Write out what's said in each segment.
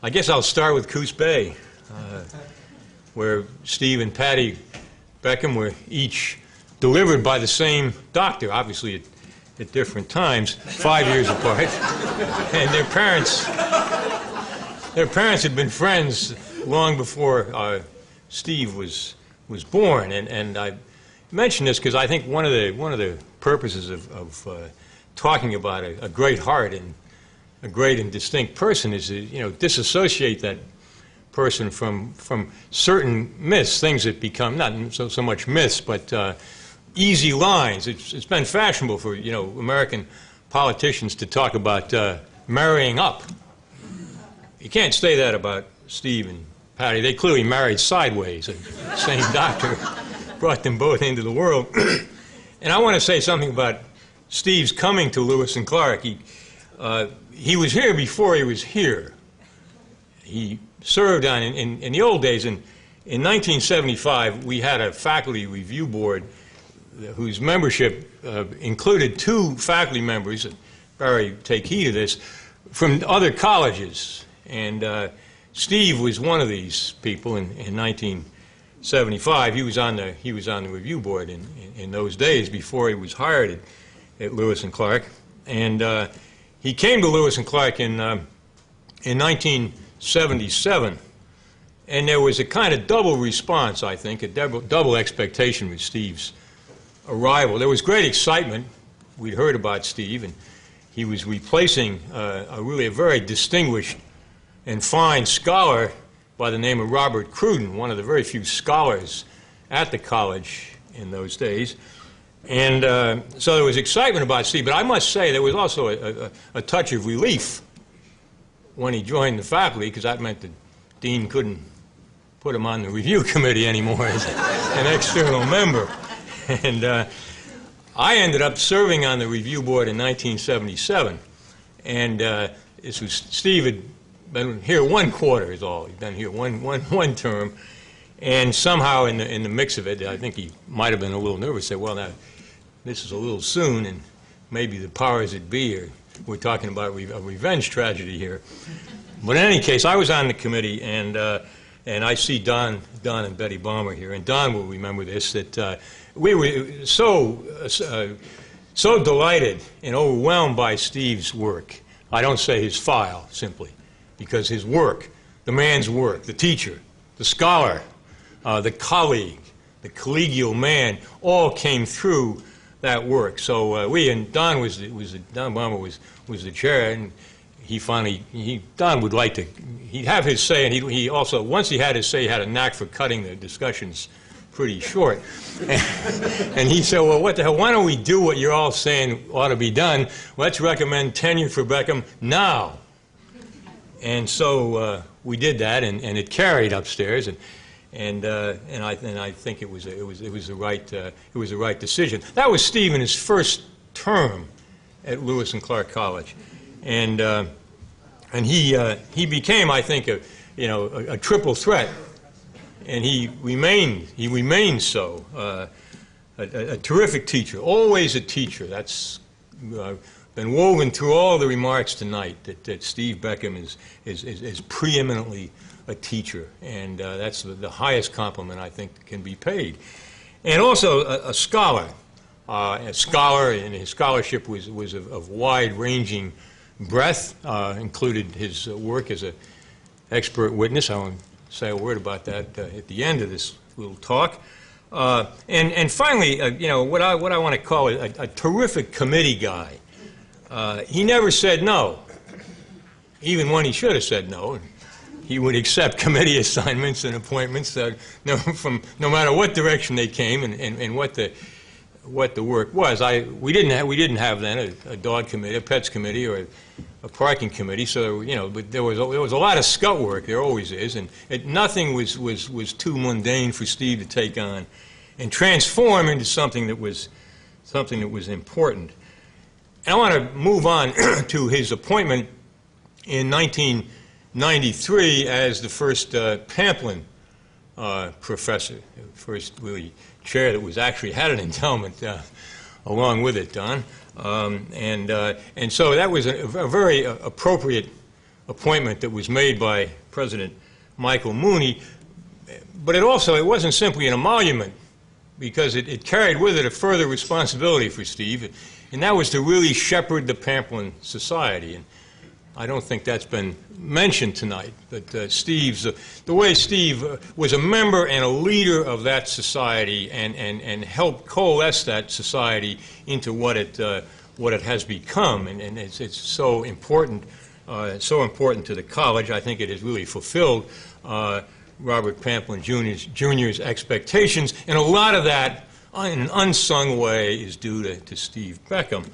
I guess I'll start with Coos Bay, where Steve and Patty Beckham were each delivered by the same doctor, obviously at different times, 5 years apart. And their parents had been friends long before Steve was born. And I mention this because I think one of the purposes of talking about a great heart and a great and distinct person is to disassociate that person from certain myths, things that become not so much myths, but easy lines. It's been fashionable for American politicians to talk about marrying up. You can't say that about Steve and Patty. They clearly married sideways. The same doctor brought them both into the world. And I want to say something about Steve's coming to Lewis and Clark. He was here before he was here. He served on, in the old days, in 1975, we had a faculty review board whose membership included 2 faculty members, Barry, take heed of this, from other colleges. And Steve was one of these people in 1975. He was on the review board in those days before he was hired at Lewis and Clark. And he came to Lewis and Clark in 1977, and there was a kind of double response, I think, a double expectation with Steve's arrival. There was great excitement. We'd heard about Steve, and he was replacing really a very distinguished and fine scholar by the name of Robert Cruden, one of the very few scholars at the college in those days. And so there was excitement about Steve, but I must say there was also a touch of relief when he joined the faculty, because that meant the dean couldn't put him on the review committee anymore as an external member. And I ended up serving on the review board in 1977. And this was, Steve had been here 1 quarter is all. He'd been here one term. And somehow in the mix of it, I think he might have been a little nervous, said, well, now, this is a little soon, and maybe the powers that be we're talking about a revenge tragedy here. But in any case, I was on the committee, and I see Don and Betty Balmer here, and Don will remember this, that we were so delighted and overwhelmed by Steve's work. I don't say his file, simply, because his work, the man's work, the teacher, the scholar, the colleague, the collegial man, all came through that work. So and Don Don Balmer was the chair, and Don would like to, he'd have his say, and he also, once he had his say, he had a knack for cutting the discussions pretty short. And he said, well, what the hell, why don't we do what you're all saying ought to be done? Let's recommend tenure for Beckham now. And so we did that, and it carried upstairs, and I think it was the right decision. That was Steve in his first term at Lewis and Clark College, and he became, I think, a triple threat, and he remained so. A terrific teacher, always a teacher. That's been woven through all the remarks tonight, that Steve Beckham is preeminently a teacher, and that's the highest compliment I think can be paid. And also a scholar, and his scholarship was of wide-ranging breadth, included his work as an expert witness. I want to say a word about that at the end of this little talk. And finally, what I want to call a terrific committee guy. He never said no, even when he should have said no. He would accept committee assignments and appointments no matter what direction they came and what the work was. We didn't have then a dog committee, a pets committee, or a parking committee. So but there was a lot of scut work. There always is, and nothing was too mundane for Steve to take on and transform into something that was important. And I want to move on to his appointment in 1993 as the first Pamplin professor, the first really chair that was actually had an endowment along with it, Don. And so that was a very appropriate appointment that was made by President Michael Mooney. But it wasn't simply an emolument, because it carried with it a further responsibility for Steve, and that was to really shepherd the Pamplin Society. And I don't think that's been mentioned tonight, but the way Steve was a member and a leader of that society and helped coalesce that society into what it has become, and it's so important to the college. I think it has really fulfilled Robert Pamplin Jr.'s expectations, and a lot of that, in an unsung way, is due to Steve Beckham.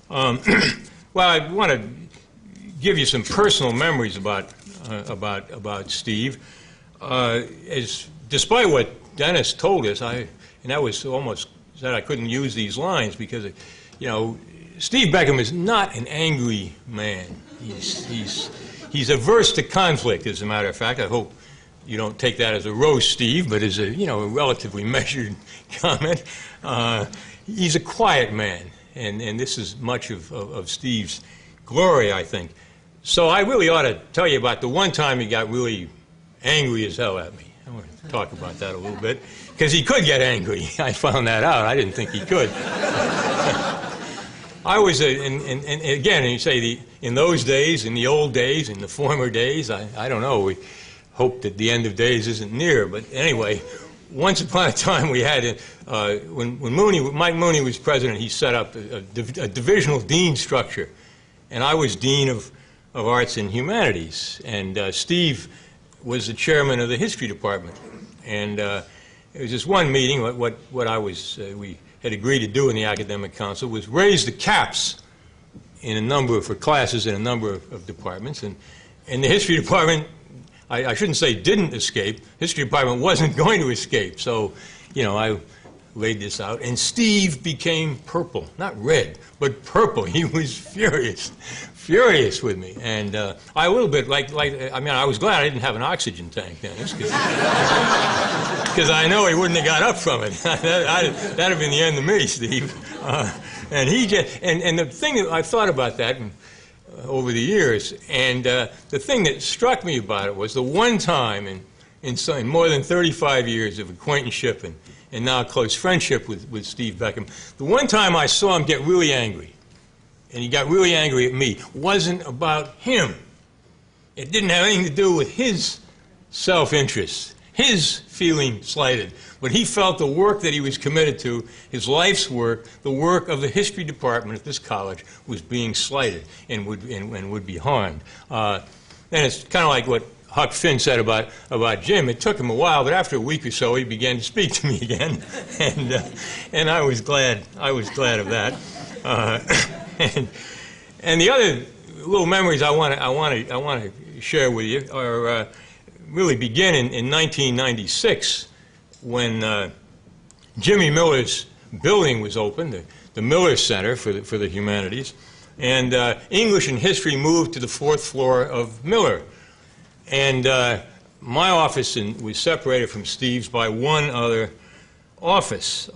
Well, I want to give you some personal memories about Steve. Despite what Dennis told us, and that was almost said I couldn't use these lines because, Steve Beckham is not an angry man. He's averse to conflict, as a matter of fact. I hope you don't take that as a roast, Steve, but as a relatively measured comment. He's a quiet man, and this is much of Steve's glory, I think. So I really ought to tell you about the one time he got really angry as hell at me. I want to talk about that a little bit, because he could get angry. I found that out. I didn't think he could. I was, and again, you say in those days, in the old days, in the former days, I don't know. We hope that the end of days isn't near. But anyway, once upon a time we had, when Mike Mooney was president, he set up a divisional dean structure. And I was dean of Arts and Humanities. And Steve was the chairman of the history department. And it was just one meeting. What I was, we had agreed to do in the academic council was raise the caps for classes in a number of departments. And the history department, I shouldn't say didn't escape. History department wasn't going to escape. So, I laid this out. And Steve became purple, not red, but purple. He was furious with me. And I a little bit I was glad I didn't have an oxygen tank then, because I know he wouldn't have got up from it. That'd have been the end of me, Steve. And the thing that I thought about that over the years, and the thing that struck me about it was the one time in more than 35 years of acquaintanceship and now close friendship with Steve Beckham, the one time I saw him get really angry, and he got really angry at me, wasn't about him. It didn't have anything to do with his self-interest, his feeling slighted. But he felt the work that he was committed to, his life's work, the work of the history department at this college, was being slighted and would be harmed. And it's kind of like what Huck Finn said about Jim. It took him a while, but after a week or so, he began to speak to me again, and I was glad of that. And the other little memories I want to share with you are really begin in 1996 when Jimmy Miller's building was opened, the Miller Center for the Humanities, and English and history moved to the 4th floor of Miller. And my office was separated from Steve's by one other office.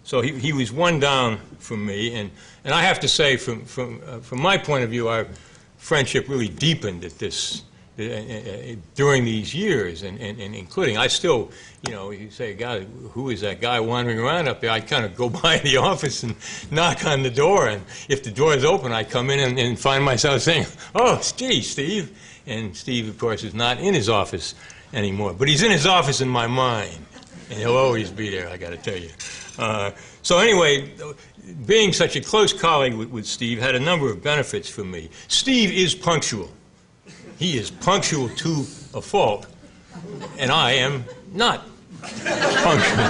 So he was one down from me, and I have to say, from my point of view, our friendship really deepened at this during these years, and including I still, you say, God, who is that guy wandering around up there? I kind of go by the office and knock on the door, and if the door is open, I come in and find myself saying, "Oh, gee, Steve." And Steve, of course, is not in his office anymore, but he's in his office in my mind, and he'll always be there, I got to tell you. So anyway, being such a close colleague with Steve had a number of benefits for me. Steve is punctual. He is punctual to a fault, and I am not punctual.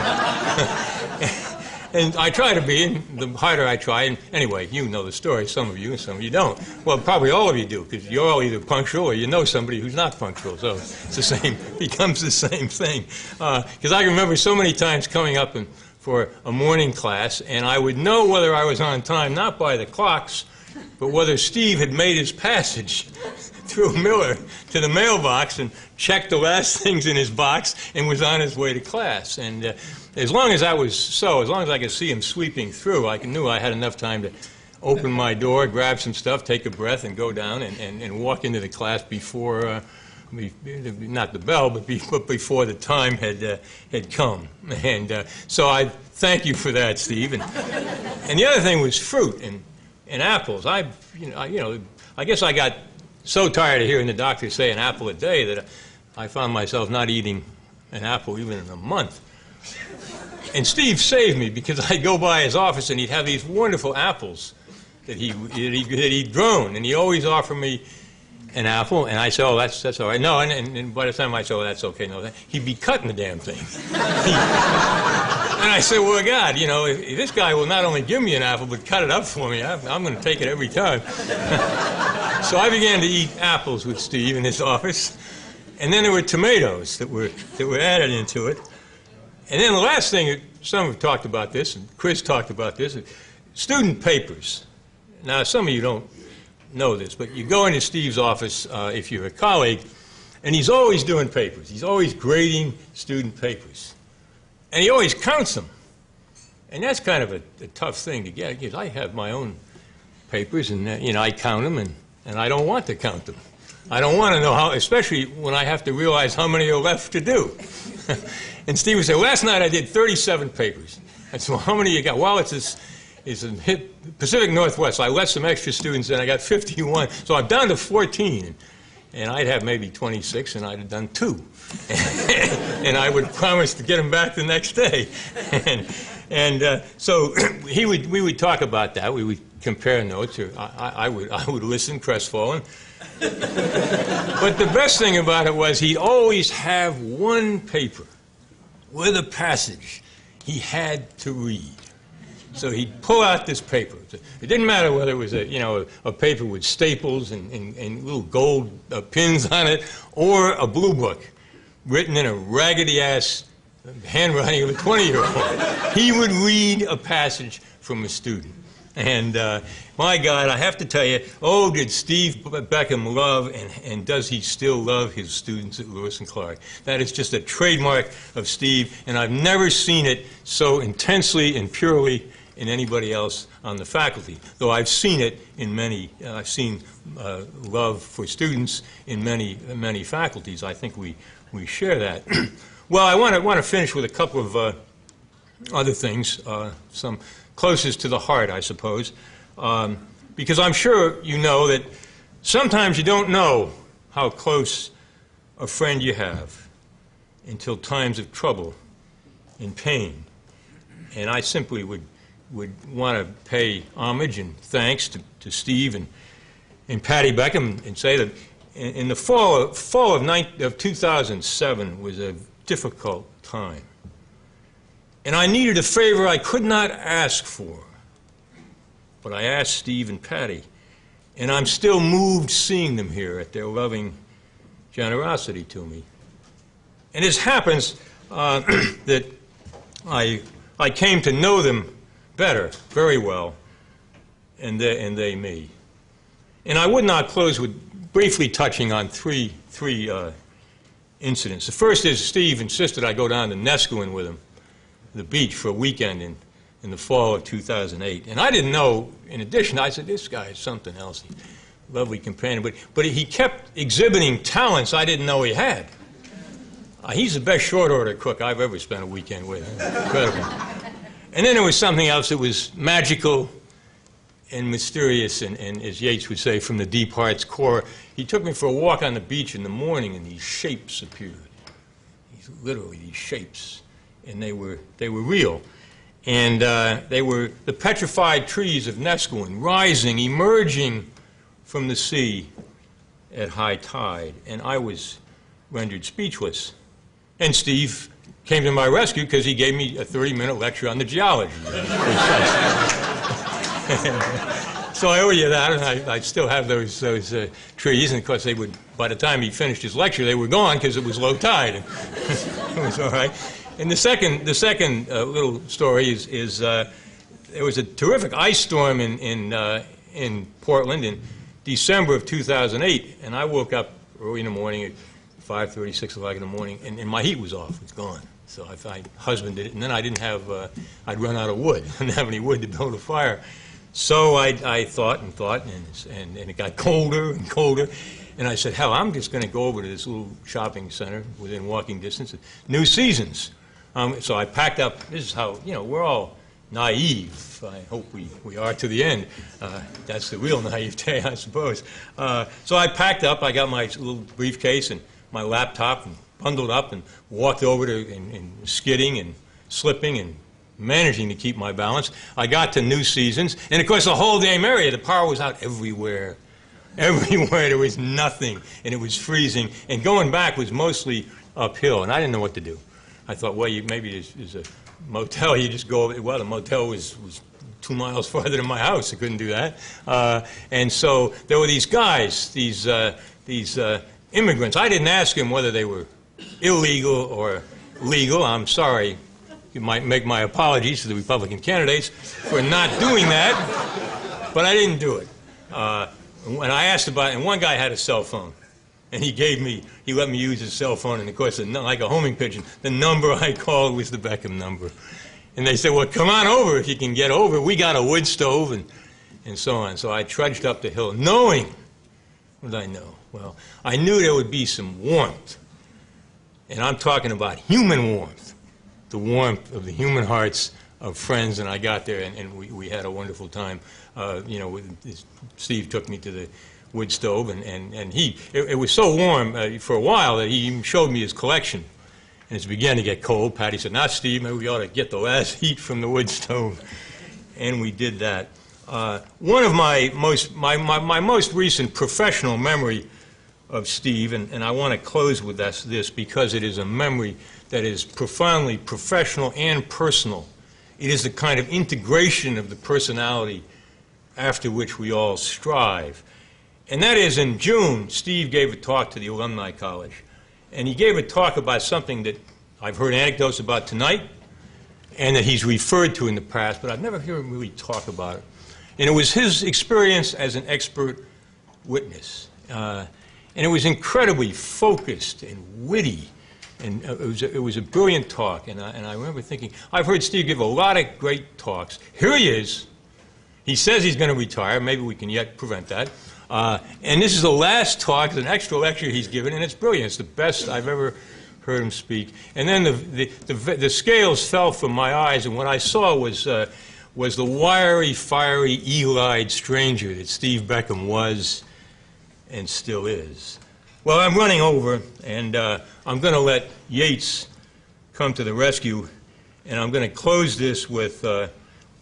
And I try to be, and the harder I try, and anyway, you know the story, some of you and some of you don't. Well, probably all of you do, because you're all either punctual or you know somebody who's not punctual, so it's the same, becomes the same thing. Because I remember so many times coming up for a morning class, and I would know whether I was on time, not by the clocks, but whether Steve had made his passage through Miller to the mailbox and checked the last things in his box and was on his way to class. And as long as that was so, as long as I could see him sweeping through, I knew I had enough time to open my door, grab some stuff, take a breath, and go down and walk into the class before, not the bell, but before the time had come. And so I thank you for that, Steve. And the other thing was fruit and apples. I guess I got so tired of hearing the doctor say an apple a day that I found myself not eating an apple even in a month. And Steve saved me, because I'd go by his office and he'd have these wonderful apples that he'd grown, and he'd always offer me an apple, and I said, oh, that's all right. No, and by the time I said, oh, that's okay, no, he'd be cutting the damn thing. And I said, well, God, if this guy will not only give me an apple, but cut it up for me, I'm going to take it every time. So I began to eat apples with Steve in his office. And then there were tomatoes that were added into it. And then the last thing, some have talked about this, and Chris talked about this, student papers. Now, some of you don't know this, but you go into Steve's office if you're a colleague, and he's always doing papers. He's always grading student papers. And he always counts them. And that's kind of a tough thing to get, because I have my own papers, and I count them, and I don't want to count them. I don't want to know how, especially when I have to realize how many are left to do. And Steve would say, last night I did 37 papers. I said, well, how many you got? Well, it's in Pacific Northwest. So I let some extra students in. I got 51. So I'm down to 14. And I'd have maybe 26, and I'd have done 2. And I would promise to get them back the next day. So we would talk about that. We would compare notes, or I would listen crestfallen. But the best thing about it was he'd always have one paper with a passage he had to read. So he'd pull out this paper. It didn't matter whether it was a paper with staples and little gold pins on it, or a blue book written in a raggedy-ass handwriting of a 20-year-old. He would read a passage from a student. And my God, I have to tell you, oh, did Steve Beckham love, and does he still love his students at Lewis and Clark? That is just a trademark of Steve, and I've never seen it so intensely and purely in anybody else on the faculty, though I've seen it in many. I've seen love for students in many faculties. I think we share that. Well, I want to finish with a couple of other things, some closest to the heart, I suppose, because I'm sure you know that sometimes you don't know how close a friend you have until times of trouble and pain. And I simply would want to pay homage and thanks to Steve and Patty Beckham, and say that in the fall of 2007 was a difficult time. And I needed a favor I could not ask for. But I asked Steve and Patty, and I'm still moved seeing them here at their loving generosity to me. And it happens that I came to know them better, very well, and they me. And I would not close with briefly touching on three incidents. The first is Steve insisted I go down to Nesquin with him, the beach, for a weekend in the fall of 2008. And I didn't know, in addition, I said, this guy is something else. He's a lovely companion. But he kept exhibiting talents I didn't know he had. He's the best short order cook I've ever spent a weekend with. Incredible. And then there was something else that was magical and mysterious, and as Yeats would say, from the deep heart's core. He took me for a walk on the beach in the morning, and these shapes appeared. Literally, these shapes. And they were real. And they were the petrified trees of Nesquin, rising, emerging from the sea at high tide. And I was rendered speechless. And Steve came to my rescue because he gave me a 30-minute lecture on the geology. So I owe you that, and I still have those trees. And of course, they would, by the time he finished his lecture, they were gone because it was low tide. It was all right. And the second little story is there was a terrific ice storm in Portland in December of 2008, and I woke up early in the morning at 5:30, 6 o'clock in the morning, and my heat was off. It was gone. So I husbanded it, and then I didn't have, I'd run out of wood. I didn't have any wood to build a fire. So I thought and thought, and it got colder and colder. And I said, hell, I'm just going to go over to this little shopping center within walking distance, New Seasons. So I packed up. This is how, we're all naive. I hope we are to the end. That's the real naivete, I suppose. So I packed up. I got my little briefcase and my laptop and bundled up and walked over to and skidding and slipping and managing to keep my balance. I got to New Seasons, and of course the whole damn area, the power was out everywhere. Everywhere there was nothing, and it was freezing, and going back was mostly uphill, and I didn't know what to do. I thought, well, maybe there's a motel, you just go over. Well, the motel was 2 miles farther than my house. I couldn't do that. And so there were these guys, these immigrants. I didn't ask them whether they were illegal or legal. I'm sorry. You might make my apologies to the Republican candidates for not doing that, but I didn't do it. When I asked about it, and one guy had a cell phone, and he let me use his cell phone, and of course, like a homing pigeon, the number I called was the Beckham number. And they said, well, come on over if you can get over. We got a wood stove, and so on. So I trudged up the hill, knowing, what did I know? Well, I knew there would be some warmth, and I'm talking about human warmth, the warmth of the human hearts of friends, and I got there, and we had a wonderful time. Steve took me to the wood stove, and it was so warm for a while that he even showed me his collection. And as it began to get cold, Patty said, now, Steve, maybe we ought to get the last heat from the wood stove. And we did that. One of my most recent professional memory of Steve, and I want to close with this because it is a memory that is profoundly professional and personal. It is the kind of integration of the personality after which we all strive. And that is, in June, Steve gave a talk to the Alumni College. And he gave a talk about something that I've heard anecdotes about tonight and that he's referred to in the past, but I've never heard him really talk about it. And it was his experience as an expert witness. And it was incredibly focused and witty. And it was a brilliant talk. And I remember thinking, I've heard Steve give a lot of great talks. Here he is. He says he's going to retire. Maybe we can yet prevent that. And this is the last talk, it's an extra lecture he's given, and it's brilliant. It's the best I've ever heard him speak. And then the scales fell from my eyes, and what I saw was the wiry, fiery, eagle-eyed stranger that Steve Beckham was and still is. Well, I'm running over, and I'm going to let Yates come to the rescue, and I'm going to close this with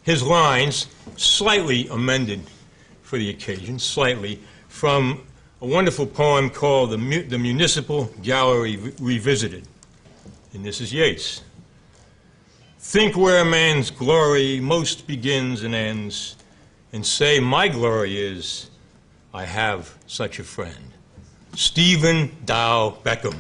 his lines, slightly amended for the occasion, slightly, from a wonderful poem called The Municipal Gallery Revisited. And this is Yeats. Think where man's glory most begins and ends, and say my glory is, I have such a friend. Stephen Dow Beckham.